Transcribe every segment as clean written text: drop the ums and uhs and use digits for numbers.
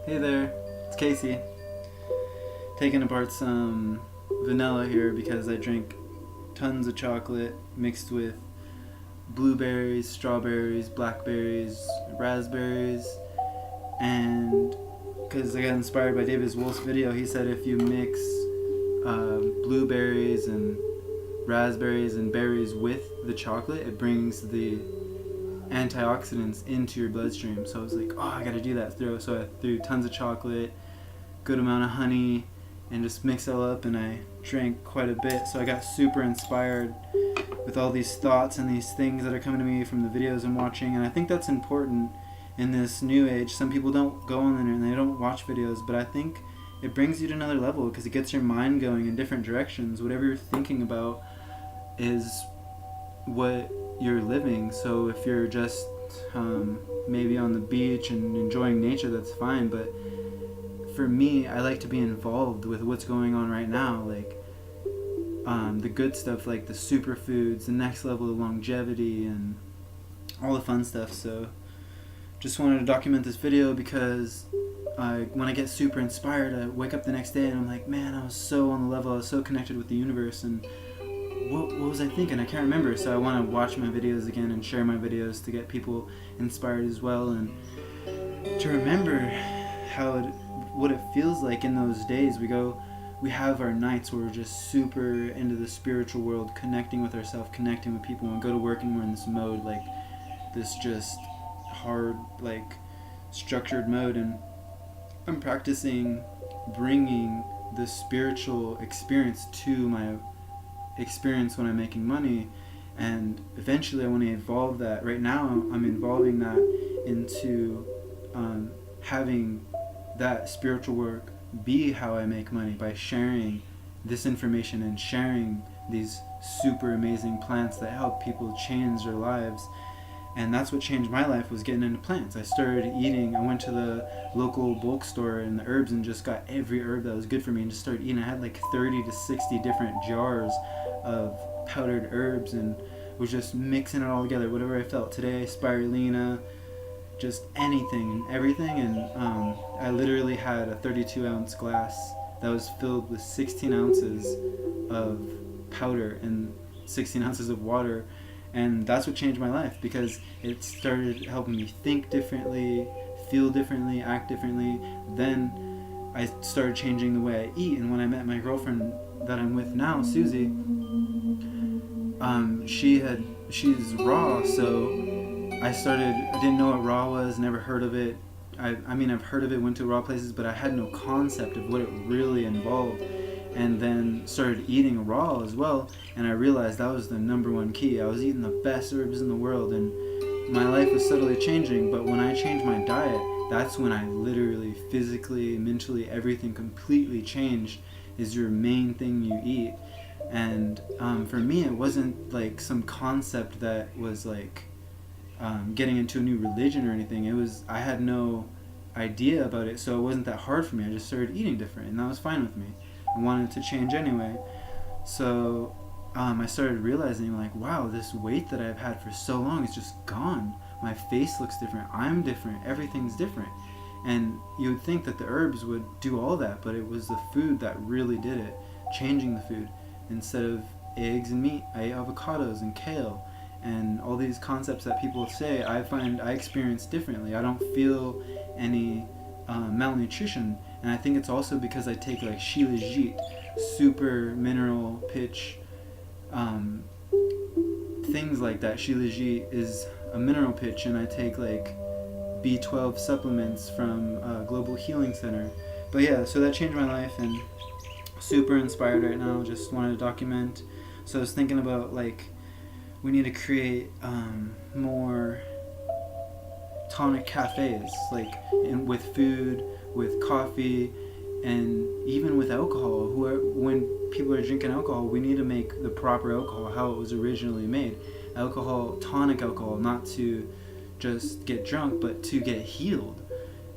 Hey there, it's Casey. Taking apart some vanilla here because I drink tons of chocolate mixed with blueberries, strawberries, blackberries, raspberries, and because I got inspired by David Wolf's video, he said if you mix blueberries and raspberries and berries with the chocolate, it brings the antioxidants into your bloodstream. So I was like, oh, I gotta do that. So I threw tons of chocolate, good amount of honey, and just mixed it all up, and I drank quite a bit. So I got super inspired with all these thoughts and these things that are coming to me from the videos I'm watching, and I think that's important in this new age. Some people don't go on the internet and they don't watch videos, but I think it brings you to another level because it gets your mind going in different directions. Whatever you're thinking about is what you're living. So if you're just maybe on the beach and enjoying nature, that's fine, but for me, I like to be involved with what's going on right now, like the good stuff, like the superfoods, the next level of longevity, and all the fun stuff. So just wanted to document this video because when I get super inspired, I wake up the next day and I'm like, man, I was so on the level, I was so connected with the universe, and what was I thinking? I can't remember. So I want to watch my videos again and share my videos to get people inspired as well, and to remember what it feels like in those days. We have our nights where we're just super into the spiritual world, connecting with ourselves, connecting with people, and go to work and we're in this mode, like this just hard, like structured mode. And I'm practicing bringing the spiritual experience to my experience when I'm making money, and eventually I want to evolve that. Right now I'm involving that into having that spiritual work be how I make money, by sharing this information and sharing these super amazing plants that help people change their lives. And that's what changed my life, was getting into plants. I started eating. I went to the local bulk store in the herbs and just got every herb that was good for me and just started eating. I had like 30 to 60 different jars of powdered herbs and was just mixing it all together, whatever I felt. Today, spirulina, just anything and everything. And I literally had a 32-ounce glass that was filled with 16 ounces of powder and 16 ounces of water. And that's what changed my life, because it started helping me think differently, feel differently, act differently. Then I started changing the way I eat. And when I met my girlfriend that I'm with now, Susie, she's raw, so I didn't know what raw was, never heard of it. I mean, I've heard of it, went to raw places, but I had no concept of what it really involved. And then started eating raw as well, and I realized that was the number one key. I was eating the best herbs in the world, and my life was subtly changing. But when I changed my diet, that's when I literally, physically, mentally, everything completely changed. Is your main thing you eat. And for me, it wasn't like some concept that was like getting into a new religion or anything. I had no idea about it, so it wasn't that hard for me. I just started eating different, and that was fine with me. I wanted to change anyway. So I started realizing, like, wow, this weight that I've had for so long is just gone. My face looks different, I'm different, everything's different. And you would think that the herbs would do all that, but it was the food that really did it, changing the food. Instead of eggs and meat, I ate avocados and kale, and all these concepts that people say, I find I experience differently. I don't feel any malnutrition. And I think it's also because I take like shilajit, super mineral pitch, things like that. Shilajit is a mineral pitch, and I take like B12 supplements from Global Healing Center. But yeah, so that changed my life, and super inspired right now. Just wanted to document. So I was thinking about, like, we need to create more tonic cafes, like with food, with coffee, and even with alcohol. When people are drinking alcohol, we need to make the proper alcohol how it was originally made. Alcohol, tonic alcohol, not to just get drunk, but to get healed.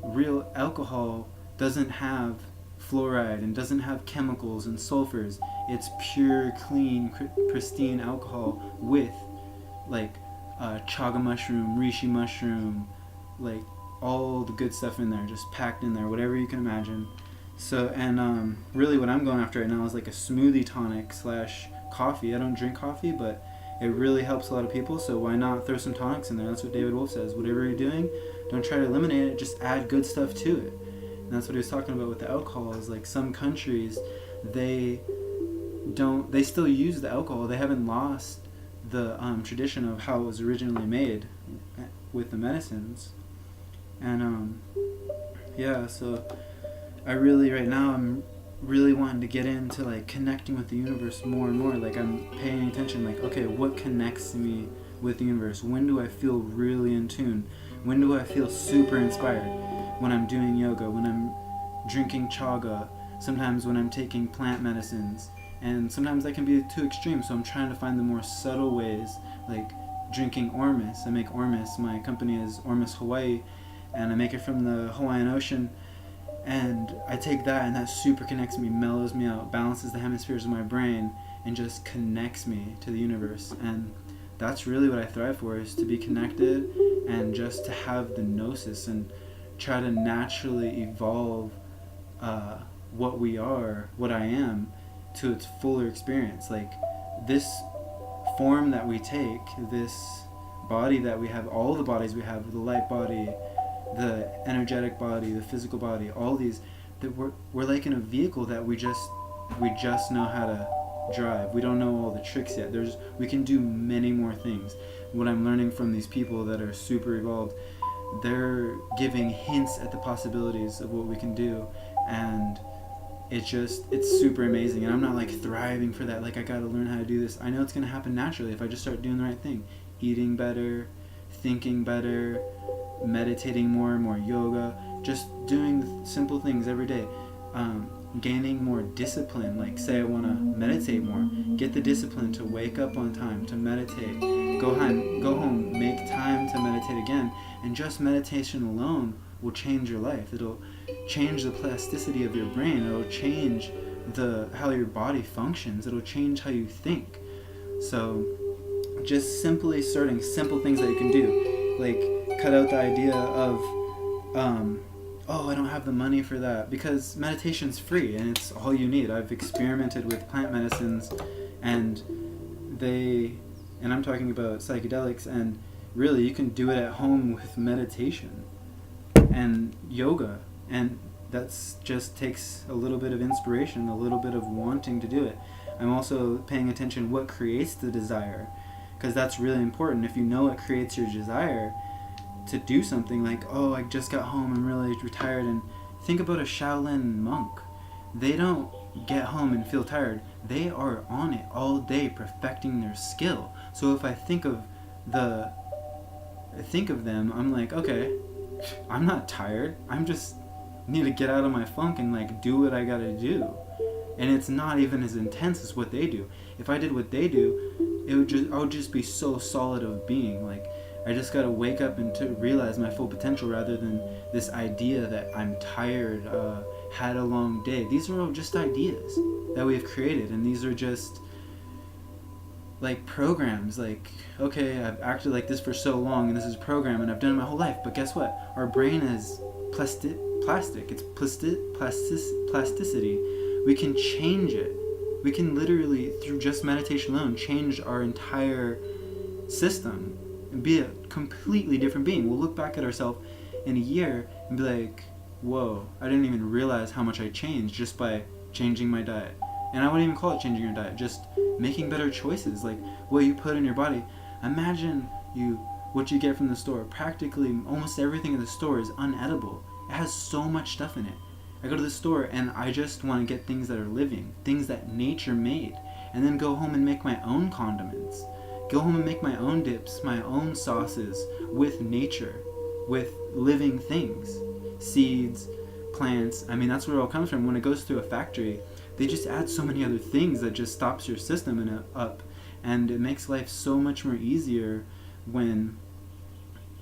Real alcohol doesn't have fluoride and doesn't have chemicals and sulfurs. It's pure, clean, pristine alcohol with like chaga mushroom, reishi mushroom, like all the good stuff in there, just packed in there, whatever you can imagine. So, and really what I'm going after right now is like a smoothie tonic slash coffee. I don't drink coffee, but it really helps a lot of people, so why not throw some tonics in there? That's what David Wolf says. Whatever you're doing, don't try to eliminate it, just add good stuff to it. And that's what he was talking about with the alcohol, is like some countries, they still use the alcohol. They haven't lost the tradition of how it was originally made with the medicines. And yeah, so I really, right now, I'm really wanting to get into like connecting with the universe more and more. Like I'm paying attention, like, okay, what connects me with the universe? When do I feel really in tune? When do I feel super inspired? When I'm doing yoga, when I'm drinking chaga, sometimes when I'm taking plant medicines, and sometimes that can be too extreme, so I'm trying to find the more subtle ways, like drinking ormus. I make ormus, my company is Ormus Hawaii, and I make it from the Hawaiian Ocean. And I take that, and that super connects me, mellows me out, balances the hemispheres of my brain, and just connects me to the universe. And that's really what I thrive for, is to be connected and just to have the gnosis and try to naturally evolve what we are, what I am, to its fuller experience. Like this form that we take, this body that we have, all the bodies we have, the light body, the energetic body, the physical body, all these, that we're like in a vehicle that we just know how to drive. We don't know all the tricks yet. We can do many more things. What I'm learning from these people that are super evolved, they're giving hints at the possibilities of what we can do, and it's super amazing. And I'm not like thriving for that, like I gotta learn how to do this. I know it's gonna happen naturally if I just start doing the right thing, eating better, thinking better, meditating more yoga, just doing simple things every day, gaining more discipline. Like say I want to meditate more, get the discipline to wake up on time to meditate, go home, make time to meditate again, and just meditation alone will change your life. It'll change the plasticity of your brain, it'll change how your body functions, it'll change how you think. So just simply starting simple things that you can do, like cut out the idea of I don't have the money for that, because meditation's free and it's all you need. I've experimented with plant medicines, and I'm talking about psychedelics, and really you can do it at home with meditation and yoga, and that's just takes a little bit of inspiration, a little bit of wanting to do it. I'm also paying attention what creates the desire, because that's really important. If you know what creates your desire to do something, like, oh, I just got home, I'm really retired, and think about a Shaolin monk. They don't get home and feel tired. They are on it all day perfecting their skill. So if I think of them, I'm like, okay, I'm not tired. I'm just need to get out of my funk and like do what I gotta do. And it's not even as intense as what they do. If I did what they do, I would just be so solid of being. Like I just gotta wake up and to realize my full potential, rather than this idea that I'm tired, had a long day. These are all just ideas that we have created, and these are just like programs. Like, okay, I've acted like this for so long, and this is a program, and I've done it my whole life. But guess what? Our brain is plastic. It's plasticity. We can change it. We can literally, through just meditation alone, change our entire system and be a completely different being. We'll look back at ourselves in a year and be like, whoa, I didn't even realize how much I changed just by changing my diet. And I wouldn't even call it changing your diet, just making better choices, like what you put in your body. Imagine what you get from the store. Practically almost everything in the store is unedible. It has so much stuff in it. I go to the store and I just want to get things that are living, things that nature made, and then go home and make my own condiments. Go home and make my own dips, my own sauces with nature, with living things, seeds, plants. I mean, that's where it all comes from. When it goes through a factory, they just add so many other things that just stops your system up, and it makes life so much more easier when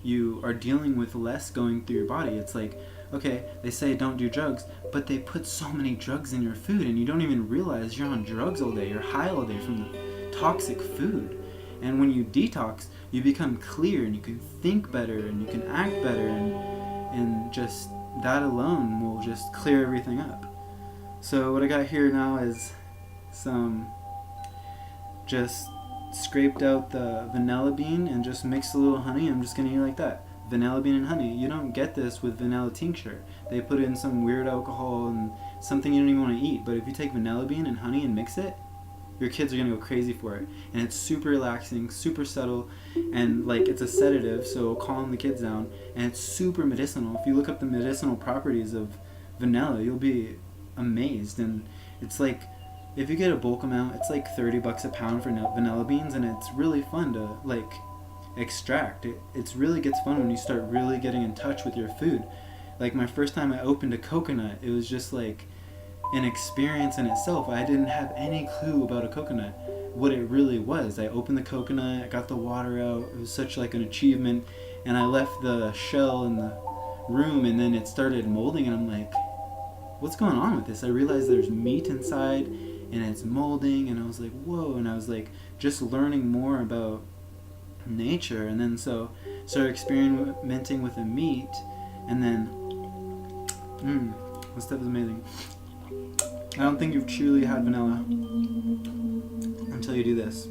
you are dealing with less going through your body. It's like, okay, they say don't do drugs, but they put so many drugs in your food, and you don't even realize you're on drugs all day. You're high all day from the toxic food. And when you detox, you become clear, and you can think better, and you can act better, and and just that alone will just clear everything up. So what I got here now is some just scraped out the vanilla bean and just mixed a little honey. I'm just gonna eat like that. Vanilla bean and honey. You don't get this with vanilla tincture. They put in some weird alcohol and something you don't even want to eat. But if you take vanilla bean and honey and mix it, your kids are gonna go crazy for it. And it's super relaxing, super subtle, and like it's a sedative, so it'll calm the kids down. And it's super medicinal. If you look up the medicinal properties of vanilla, you'll be amazed. And it's like, if you get a bulk amount, it's like $30 a pound for vanilla beans, and it's really fun to like extract. It's really gets fun when you start really getting in touch with your food. Like my first time I opened a coconut, it was just like an experience in itself. I didn't have any clue about a coconut, what it really was. I opened the coconut, I got the water out. It was such like an achievement, and I left the shell in the room, and then it started molding, and I'm like, what's going on with this? I realized there's meat inside and it's molding, and I was like, whoa. And I was like just learning more about nature, and then so started experimenting with the meat, and then this stuff is amazing. I don't think you've truly had vanilla until you do this.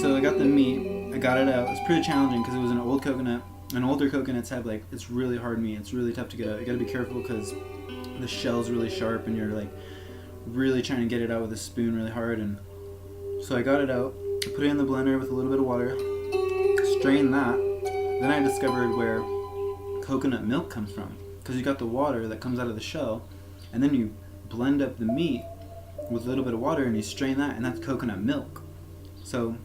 So I got the meat, I got it out. It was pretty challenging because it was an old coconut, and older coconuts have like, it's really hard meat. It's really tough to get out. You gotta be careful because the shell's really sharp and you're like really trying to get it out with a spoon really hard. And so I got it out, I put it in the blender with a little bit of water, strained that. Then I discovered where coconut milk comes from, because you got the water that comes out of the shell, and then you blend up the meat with a little bit of water and you strain that, and that's coconut milk. So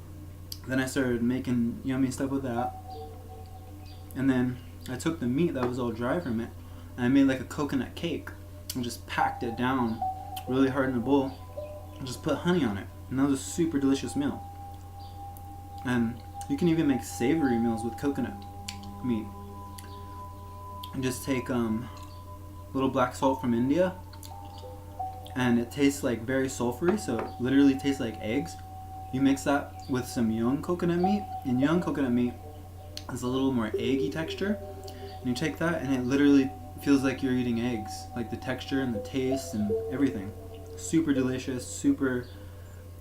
then I started making yummy stuff with that, and then I took the meat that was all dry from it and I made like a coconut cake and just packed it down really hard in a bowl and just put honey on it, and that was a super delicious meal. And you can even make savory meals with coconut meat. And just take little black salt from India, and it tastes like very sulfury, so it literally tastes like eggs. You mix that with some young coconut meat, and young coconut meat has a little more eggy texture, and you take that and it literally feels like you're eating eggs, like the texture and the taste and everything. Super delicious, super,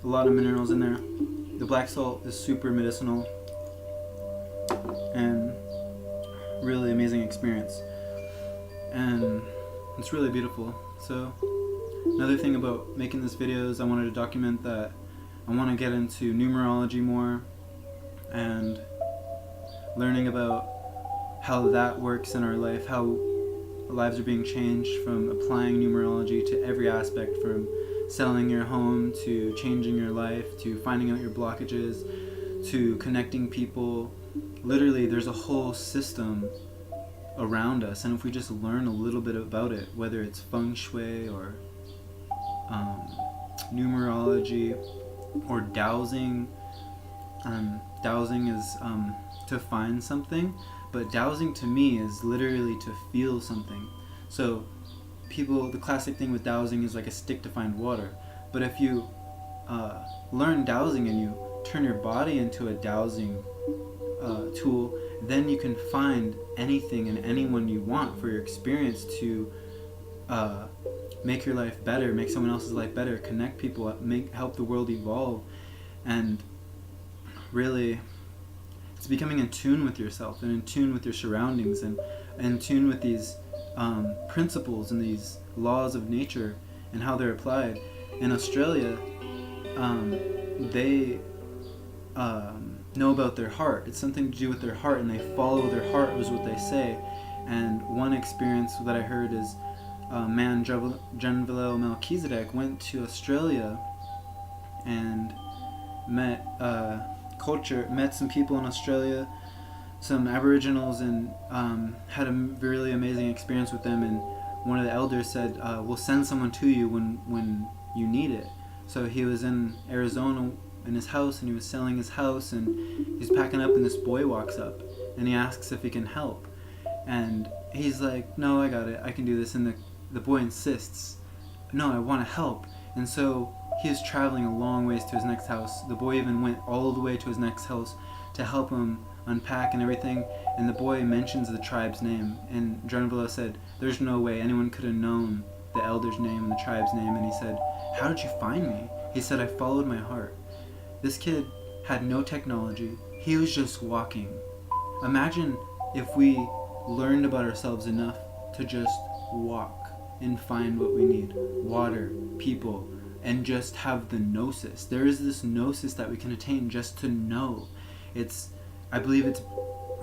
a lot of minerals in there. The black salt is super medicinal, and really amazing experience, and it's really beautiful. So another thing about making this video is I wanted to document that I want to get into numerology more and learning about how that works in our life, how lives are being changed from applying numerology to every aspect, from selling your home to changing your life to finding out your blockages to connecting people. Literally there's a whole system around us, and if we just learn a little bit about it, whether it's feng shui or numerology or dowsing. Dowsing is to find something, but dowsing to me is literally to feel something. So people, the classic thing with dowsing is like a stick to find water, but if you learn dowsing and you turn your body into a dowsing tool, then you can find anything and anyone you want for your experience to make your life better, make someone else's life better, connect people, help the world evolve. And really, it's becoming in tune with yourself and in tune with your surroundings and in tune with these principles and these laws of nature and how they're applied. In Australia, they know about their heart. It's something to do with their heart, and they follow their heart, was what they say. And one experience that I heard is man Janvilel Melchizedek went to Australia and met some people in Australia, some Aboriginals, and had a really amazing experience with them. And one of the elders said, we'll send someone to you when you need it. So he was in Arizona in his house, and he was selling his house, and he's packing up, and this boy walks up and he asks if he can help, and he's like, no, I got it, I can do this. And the boy insists, no, I want to help. And so he is traveling a long ways to his next house. The boy even went all the way to his next house to help him unpack and everything, and the boy mentions the tribe's name, and Drenvilla said, there's no way anyone could have known the elder's name and the tribe's name. And he said, how did you find me? He said, I followed my heart. This kid had no technology. He was just walking. Imagine if we learned about ourselves enough to just walk and find what we need. Water, people, and just have the gnosis. There is this gnosis that we can attain just to know. I believe it's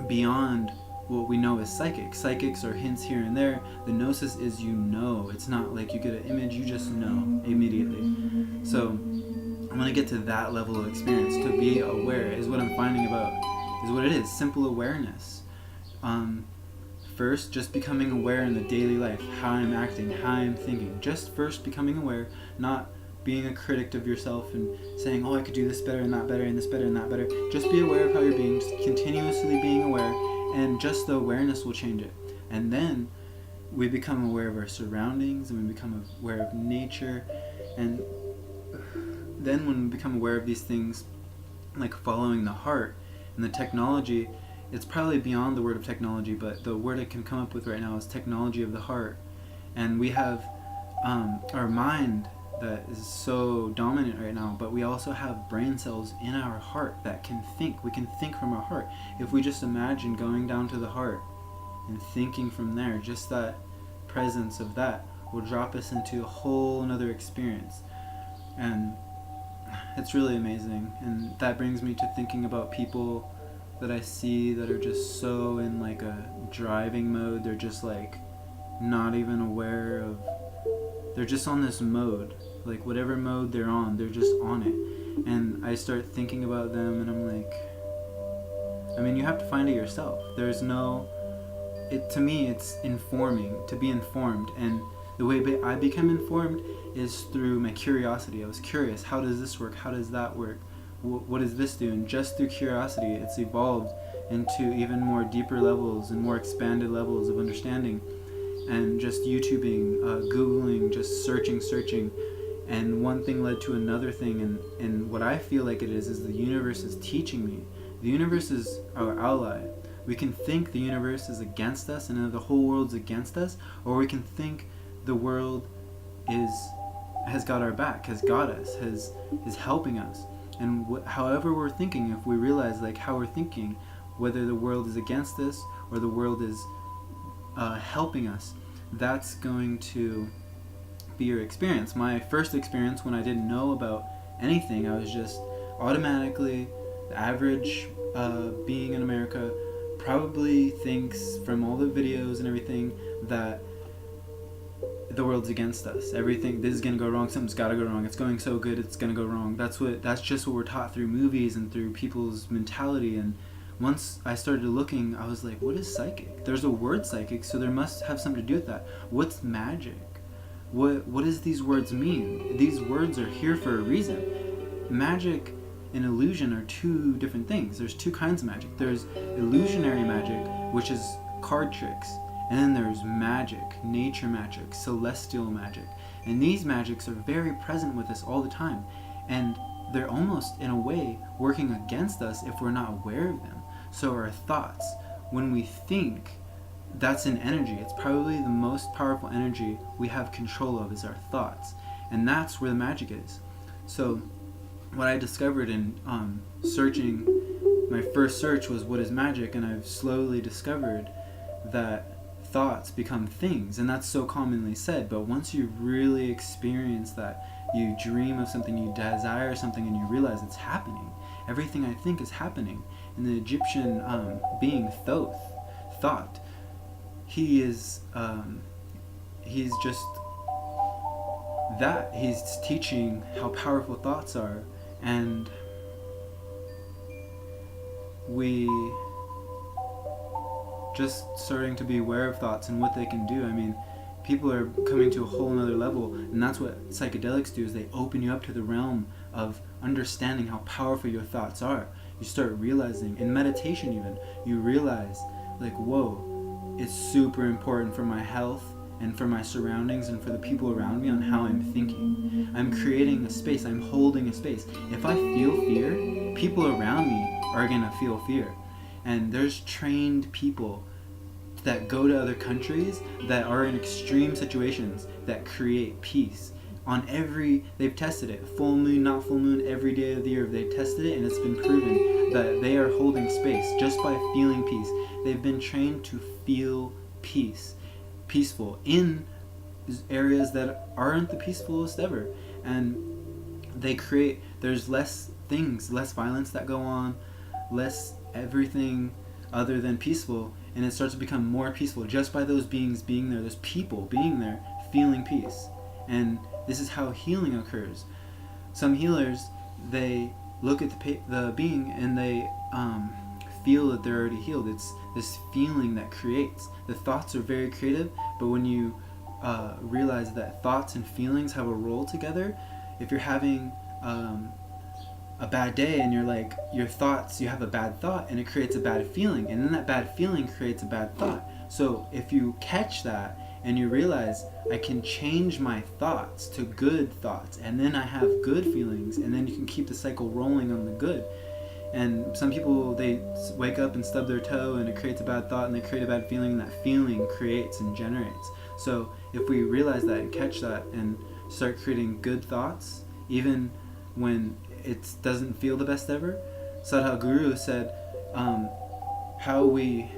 beyond what we know as psychic. Psychics are hints here and there. The gnosis is It's not like you get an image, you just know immediately. So I'm going to get to that level of experience. To be aware is what I'm finding about, is what it is, simple awareness. First, just becoming aware in the daily life, how I'm acting, how I'm thinking. Just first becoming aware, not being a critic of yourself and saying, oh, I could do this better and that better and this better and that better. Just be aware of how you're being, just continuously being aware, and just the awareness will change it. And then we become aware of our surroundings, and we become aware of nature. And then when we become aware of these things, like following the heart and the technology, it's probably beyond the word of technology, but the word I can come up with right now is technology of the heart. And we have our mind that is so dominant right now, but we also have brain cells in our heart that can think. We can think from our heart. If we just imagine going down to the heart and thinking from there, just that presence of that will drop us into a whole another experience. And it's really amazing. And that brings me to thinking about people that I see that are just so in like a driving mode. They're just like not even aware of, they're just on this mode, like whatever mode they're on, they're just on it. And I start thinking about them, and I'm like, I mean, you have to find it yourself. There's no, to me it's informing, to be informed. And the way I become informed is through my curiosity. I was curious, how does this work, how does that work, what does this do? And just through curiosity, it's evolved into even more deeper levels and more expanded levels of understanding. And just YouTubing, Googling, just searching, and one thing led to another thing. And what I feel like it is the universe is teaching me. The universe is our ally. We can think the universe is against us and the whole world's against us, or we can think the world has got our back, has got us, is helping us. And however we're thinking, if we realize like how we're thinking, whether the world is against us or the world is helping us, that's going to be your experience. My first experience, when I didn't know about anything, I was just automatically the average being in America probably thinks from all the videos and everything that the world's against us. Everything, this is gonna go wrong, something's gotta go wrong, it's going so good, it's gonna go wrong. That's just what we're taught through movies and through people's mentality. And once I started looking, I was like, what is psychic? There's a word psychic, so there must have something to do with that. What's magic? What does these words mean? These words are here for a reason. Magic and illusion are two different things. There's two kinds of magic. There's illusionary magic, which is card tricks. And then there's magic, nature magic, celestial magic. And these magics are very present with us all the time. And they're almost, in a way, working against us if we're not aware of them. So our thoughts, when we think, that's an energy. It's probably the most powerful energy we have control of is our thoughts. And that's where the magic is. So what I discovered in searching, my first search was what is magic, and I've slowly discovered that thoughts become things, and that's so commonly said, but once you really experience that, you dream of something, you desire something, and you realize it's happening. Everything I think is happening. And the Egyptian being Thoth, thought, he's just that. He's teaching how powerful thoughts are, and we just starting to be aware of thoughts and what they can do. I mean, people are coming to a whole nother level, and that's what psychedelics do, is they open you up to the realm of understanding how powerful your thoughts are. You start realizing, in meditation even, you realize, like, whoa, it's super important for my health and for my surroundings and for the people around me on how I'm thinking. I'm creating a space, I'm holding a space. If I feel fear, people around me are gonna feel fear. And there's trained people that go to other countries that are in extreme situations that create peace. They've tested it, full moon, not full moon, every day of the year, they've tested it, and it's been proven that they are holding space just by feeling peace. They've been trained to feel peaceful in areas that aren't the peacefulest ever. And there's less things, less violence that go on, less everything other than peaceful, and it starts to become more peaceful just by those beings being there, those people being there, feeling peace. And this is how healing occurs. Some healers, they look at the being and they feel that they're already healed. It's this feeling that creates. The thoughts are very creative, but when you realize that thoughts and feelings have a role together, if you're having a bad day and you have a bad thought and it creates a bad feeling, and then that bad feeling creates a bad thought. So if you catch that and you realize, I can change my thoughts to good thoughts, and then I have good feelings, and then you can keep the cycle rolling on the good. And some people, they wake up and stub their toe and it creates a bad thought, and they create a bad feeling, and that feeling creates and generates. So if we realize that and catch that and start creating good thoughts, even when it doesn't feel the best ever, Sadhguru said, how we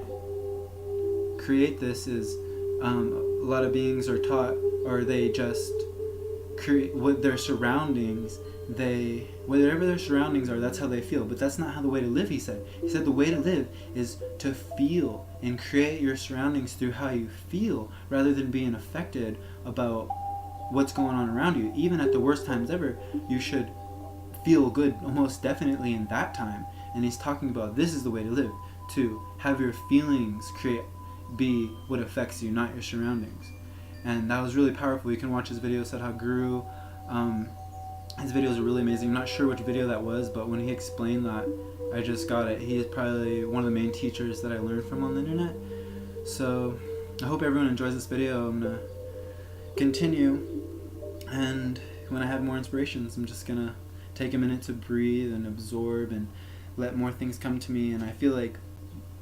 create this is a lot of beings are taught, or they just create what their surroundings, whatever their surroundings are, that's how they feel. But that's not how the way to live, he said. He said the way to live is to feel and create your surroundings through how you feel, rather than being affected about what's going on around you. Even at the worst times ever, you should feel good almost definitely in that time. And he's talking about this is the way to live, to have your feelings be what affects you, not your surroundings. And that was really powerful. You can watch his video, Sadhguru. His videos are really amazing. I'm not sure which video that was, but when he explained that, I just got it. He is probably one of the main teachers that I learned from on the internet. So I hope everyone enjoys this video. I'm gonna continue, and when I have more inspirations, I'm just gonna take a minute to breathe and absorb and let more things come to me. And I feel like,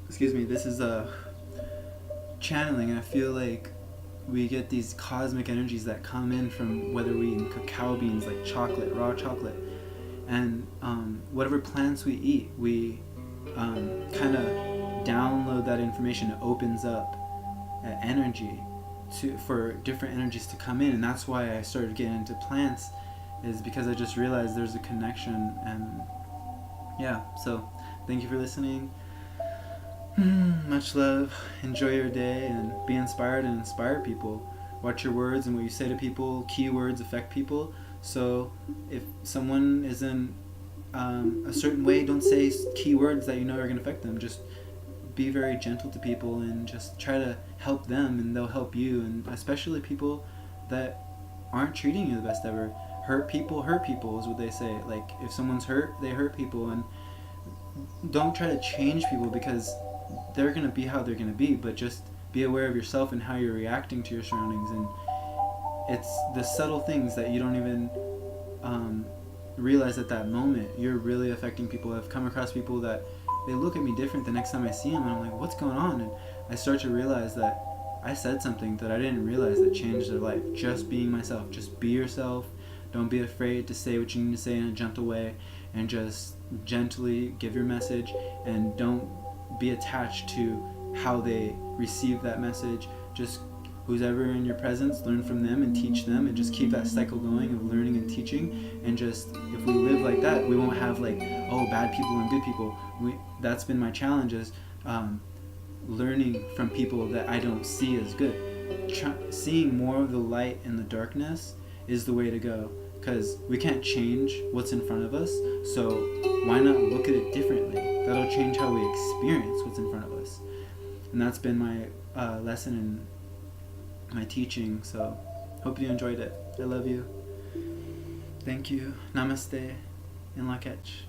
this is a channeling, and I feel like we get these cosmic energies that come in from whether we eat cacao beans, like chocolate, raw chocolate, and whatever plants we eat, we kind of download that information. It opens up energy for different energies to come in, and that's why I started getting into plants, is because I just realized there's a connection. And yeah, so thank you for listening. Much love. Enjoy your day and be inspired and inspire people. Watch your words and what you say to people. Keywords affect people. So if someone is in a certain way, don't say keywords that you know are going to affect them. Just be very gentle to people and just try to help them, and they'll help you. And especially people that aren't treating you the best ever. Hurt people is what they say. Like, if someone's hurt, they hurt people. And don't try to change people, because they're going to be how they're going to be, but just be aware of yourself and how you're reacting to your surroundings. And it's the subtle things that you don't even realize at that moment. You're really affecting people. I've come across people that they look at me different the next time I see them, and I'm like, what's going on? And I start to realize that I said something that I didn't realize that changed their life. Just being myself. Just be yourself. Don't be afraid to say what you need to say in a gentle way, and just gently give your message, and don't be attached to how they receive that message. Just who's ever in your presence, learn from them and teach them, and just keep that cycle going of learning and teaching. And just, if we live like that, we won't have bad people and good people. That's been my challenge, is learning from people that I don't see as good. Seeing more of the light in the darkness is the way to go, because we can't change what's in front of us, so why not look at it differently? That'll change how we experience what's in front of us. And that's been my lesson in my teaching. So hope you enjoyed it. I love you. Thank you. Namaste and Lak'ech.